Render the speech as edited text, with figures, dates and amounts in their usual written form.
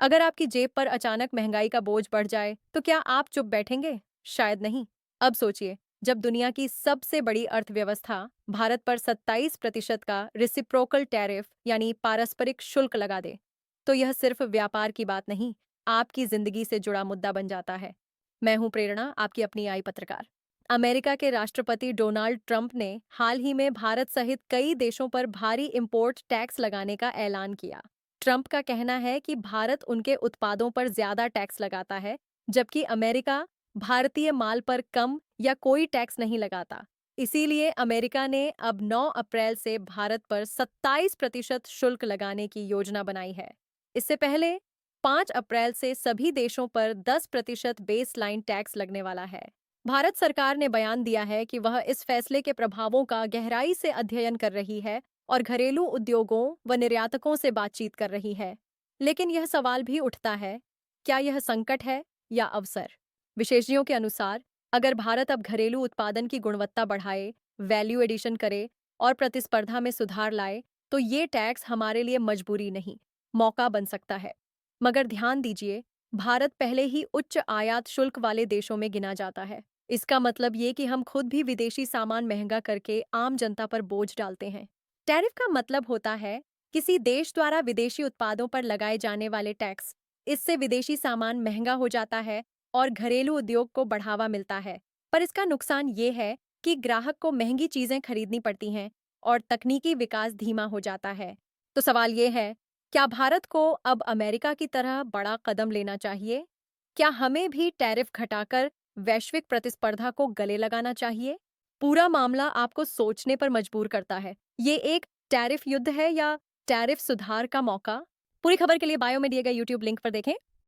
अगर आपकी जेब पर अचानक महंगाई का बोझ बढ़ जाए, तो क्या आप चुप बैठेंगे? शायद नहीं। अब सोचिए, जब दुनिया की सबसे बड़ी अर्थव्यवस्था भारत पर 27% का रिसिप्रोकल टैरिफ यानी पारस्परिक शुल्क लगा दे, तो यह सिर्फ व्यापार की बात नहीं, आपकी जिंदगी से जुड़ा मुद्दा बन जाता है। मैं हूं प्रेरणा, आपकी अपनी आई पत्रकार। अमेरिका के राष्ट्रपति डोनाल्ड ट्रंप ने हाल ही में भारत सहित कई देशों पर भारी इंपोर्ट टैक्स लगाने का ऐलान किया। ट्रंप का कहना है कि भारत उनके उत्पादों पर ज्यादा टैक्स लगाता है, जबकि अमेरिका भारतीय माल पर कम या कोई टैक्स नहीं लगाता। इसीलिए अमेरिका ने अब 9 अप्रैल से भारत पर 27% शुल्क लगाने की योजना बनाई है। इससे पहले 5 अप्रैल से सभी देशों पर 10% बेसलाइन टैक्स लगने वाला है। भारत सरकार ने बयान दिया है कि वह इस फैसले के प्रभावों का गहराई से अध्ययन कर रही है और घरेलू उद्योगों व निर्यातकों से बातचीत कर रही है। लेकिन यह सवाल भी उठता है, क्या यह संकट है या अवसर? विशेषज्ञों के अनुसार, अगर भारत अब घरेलू उत्पादन की गुणवत्ता बढ़ाए, वैल्यू एडिशन करे और प्रतिस्पर्धा में सुधार लाए, तो ये टैक्स हमारे लिए मजबूरी नहीं, मौका बन सकता है। मगर ध्यान दीजिए, भारत पहले ही उच्च आयात शुल्क वाले देशों में गिना जाता है। इसका मतलब ये कि हम खुद भी विदेशी सामान महंगा करके आम जनता पर बोझ डालते हैं। टैरिफ का मतलब होता है किसी देश द्वारा विदेशी उत्पादों पर लगाए जाने वाले टैक्स। इससे विदेशी सामान महंगा हो जाता है और घरेलू उद्योग को बढ़ावा मिलता है। पर इसका नुकसान ये है कि ग्राहक को महंगी चीजें खरीदनी पड़ती हैं और तकनीकी विकास धीमा हो जाता है। तो सवाल ये है, क्या भारत को अब अमेरिका की तरह बड़ा कदम लेना चाहिए? क्या हमें भी टैरिफ घटाकर वैश्विक प्रतिस्पर्धा को गले लगाना चाहिए? पूरा मामला आपको सोचने पर मजबूर करता है। ये एक टैरिफ युद्ध है या टैरिफ सुधार का मौका? पूरी खबर के लिए बायो में दिए गए यूट्यूब लिंक पर देखें।